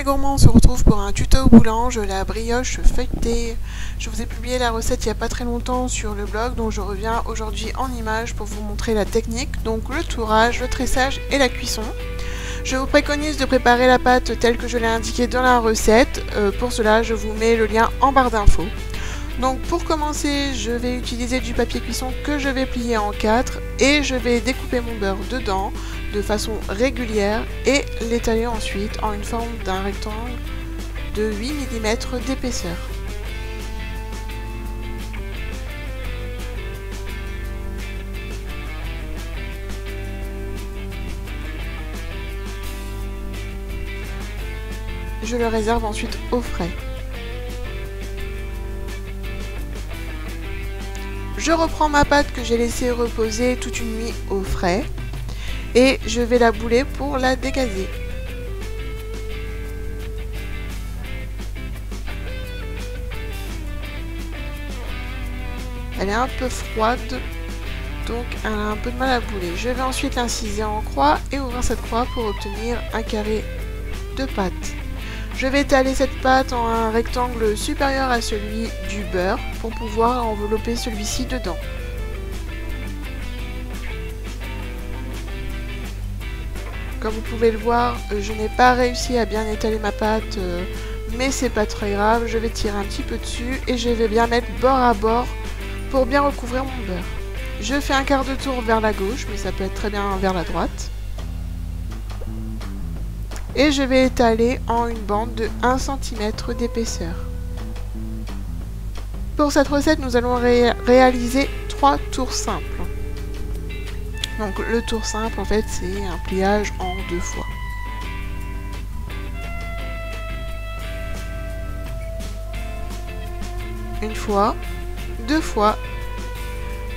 les gourmands, on se retrouve pour un tuto boulange, la brioche feuilletée. Je vous ai publié la recette il n'y a pas très longtemps sur le blog, donc je reviens aujourd'hui en images pour vous montrer la technique, donc le tourage, le tressage et la cuisson. Je vous préconise de préparer la pâte telle que je l'ai indiqué dans la recette. Pour cela, je vous mets le lien en barre d'infos. Donc pour commencer, je vais utiliser du papier cuisson que je vais plier en 4 et je vais découper mon beurre dedans de façon régulière et l'étaler ensuite en une forme d'un rectangle de 8 mm d'épaisseur. Je le réserve ensuite au frais. Je reprends ma pâte que j'ai laissée reposer toute une nuit au frais et je vais la bouler pour la dégazer. Elle est un peu froide, donc elle a un peu de mal à bouler. Je vais ensuite l'inciser en croix et ouvrir cette croix pour obtenir un carré de pâte. Je vais étaler cette pâte en un rectangle supérieur à celui du beurre pour pouvoir envelopper celui-ci dedans. Comme vous pouvez le voir, je n'ai pas réussi à bien étaler ma pâte, mais c'est pas très grave. Je vais tirer un petit peu dessus et je vais bien mettre bord à bord pour bien recouvrir mon beurre. Je fais un quart de tour vers la gauche, mais ça peut être très bien vers la droite. Et je vais étaler en une bande de 1 cm d'épaisseur. Pour cette recette, nous allons réaliser 3 tours simples. Donc le tour simple, en fait, c'est un pliage en 2 fois. Une fois, 2 fois.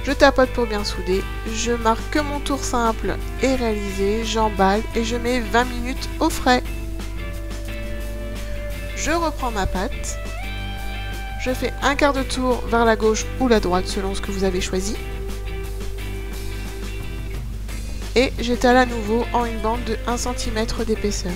Je tapote pour bien souder, je marque que mon tour simple est réalisé, j'emballe et je mets 20 minutes au frais. Je reprends ma pâte, je fais un quart de tour vers la gauche ou la droite selon ce que vous avez choisi. Et j'étale à nouveau en une bande de 1 cm d'épaisseur.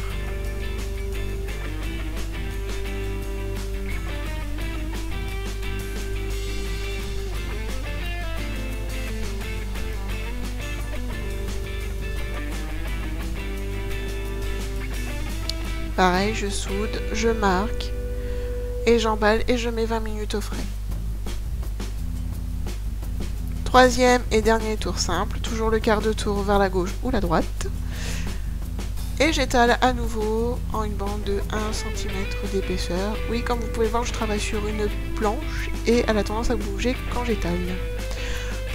Pareil, je soude, je marque et j'emballe et je mets 20 minutes au frais. Troisième et dernier tour simple, toujours le quart de tour vers la gauche ou la droite. Et j'étale à nouveau en une bande de 1 cm d'épaisseur. Oui, comme vous pouvez voir, je travaille sur une planche et elle a tendance à bouger quand j'étale.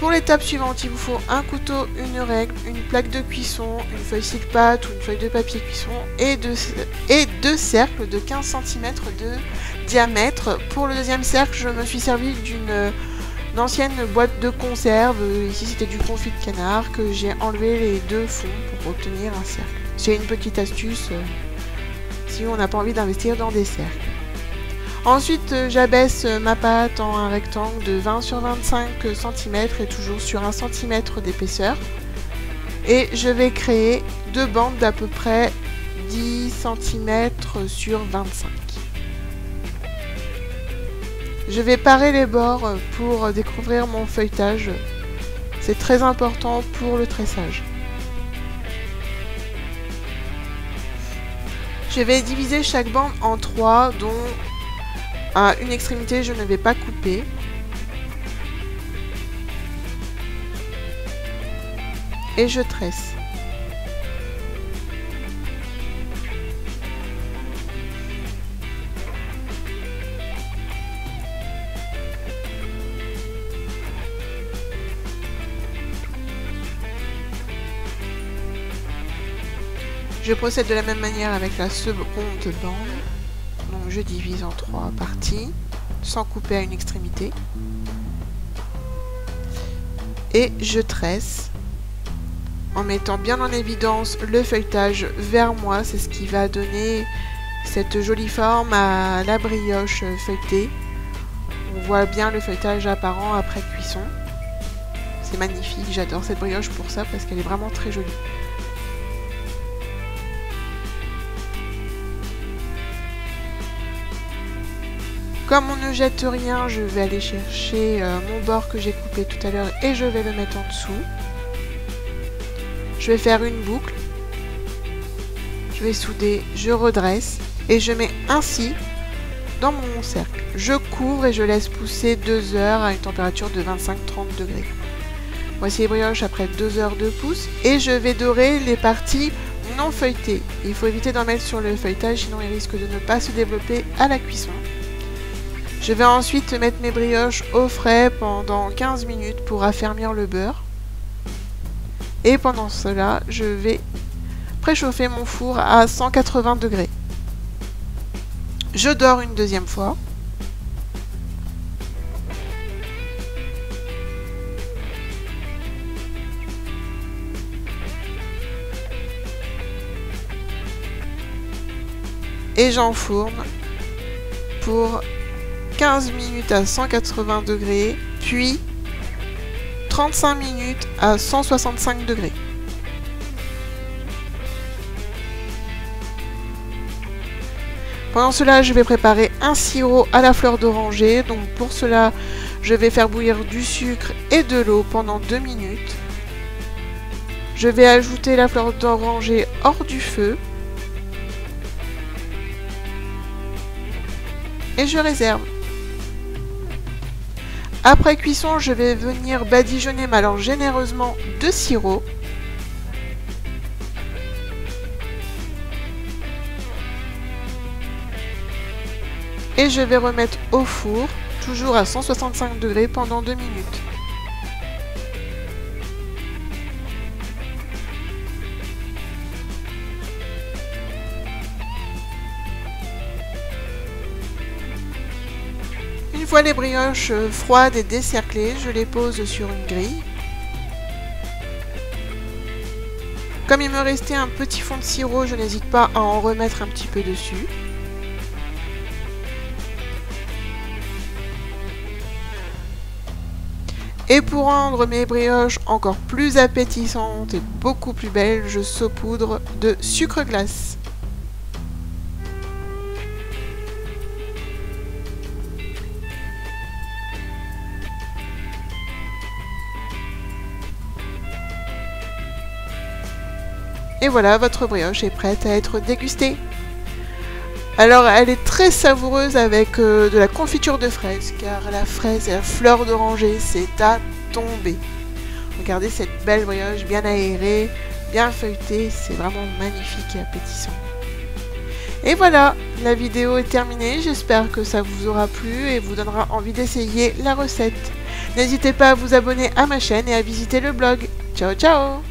Pour l'étape suivante, il vous faut un couteau, une règle, une plaque de cuisson, une feuille scie-pâte ou une feuille de papier cuisson et deux cercles de 15 cm de diamètre. Pour le deuxième cercle, je me suis servi d'une ancienne boîte de conserve. Ici, c'était du confit de canard que j'ai enlevé les deux fonds pour obtenir un cercle. C'est une petite astuce si on n'a pas envie d'investir dans des cercles. Ensuite, j'abaisse ma pâte en un rectangle de 20 sur 25 cm et toujours sur 1 cm d'épaisseur. Et je vais créer deux bandes d'à peu près 10 cm sur 25. Je vais parer les bords pour découvrir mon feuilletage. C'est très important pour le tressage. Je vais diviser chaque bande en 3, dont à une extrémité, je ne vais pas couper. Et je tresse. Je procède de la même manière avec la seconde bande. Donc je divise en 3 parties, sans couper à une extrémité. Et je tresse en mettant bien en évidence le feuilletage vers moi. C'est ce qui va donner cette jolie forme à la brioche feuilletée. On voit bien le feuilletage apparent après cuisson. C'est magnifique, j'adore cette brioche pour ça parce qu'elle est vraiment très jolie. Comme on ne jette rien, je vais aller chercher mon bord que j'ai coupé tout à l'heure et je vais le mettre en dessous. Je vais faire une boucle. Je vais souder, je redresse et je mets ainsi dans mon cercle. Je couvre et je laisse pousser 2 heures à une température de 25-30 degrés. Voici les brioches après 2 heures de pousse et je vais dorer les parties non feuilletées. Il faut éviter d'en mettre sur le feuilletage, sinon il risque de ne pas se développer à la cuisson. Je vais ensuite mettre mes brioches au frais pendant 15 minutes pour affermir le beurre. Et pendant cela, je vais préchauffer mon four à 180 degrés. Je dore une deuxième fois. Et j'enfourne pour 15 minutes à 180 degrés, puis 35 minutes à 165 degrés. Pendant cela, je vais préparer un sirop à la fleur d'oranger. Donc pour cela, je vais faire bouillir du sucre et de l'eau pendant 2 minutes. Je vais ajouter la fleur d'oranger hors du feu. Et je réserve. Après cuisson, je vais venir badigeonner ma langue généreusement de sirop. Et je vais remettre au four, toujours à 165 degrés pendant 2 minutes. Une fois les brioches froides et décerclées, je les pose sur une grille. Comme il me restait un petit fond de sirop, je n'hésite pas à en remettre un petit peu dessus. Et pour rendre mes brioches encore plus appétissantes et beaucoup plus belles, je saupoudre de sucre glace. Et voilà, votre brioche est prête à être dégustée. Alors, elle est très savoureuse avec de la confiture de fraise, car la fraise et la fleur d'oranger, c'est à tomber. Regardez cette belle brioche bien aérée, bien feuilletée, c'est vraiment magnifique et appétissant. Et voilà, la vidéo est terminée, j'espère que ça vous aura plu et vous donnera envie d'essayer la recette. N'hésitez pas à vous abonner à ma chaîne et à visiter le blog. Ciao ciao!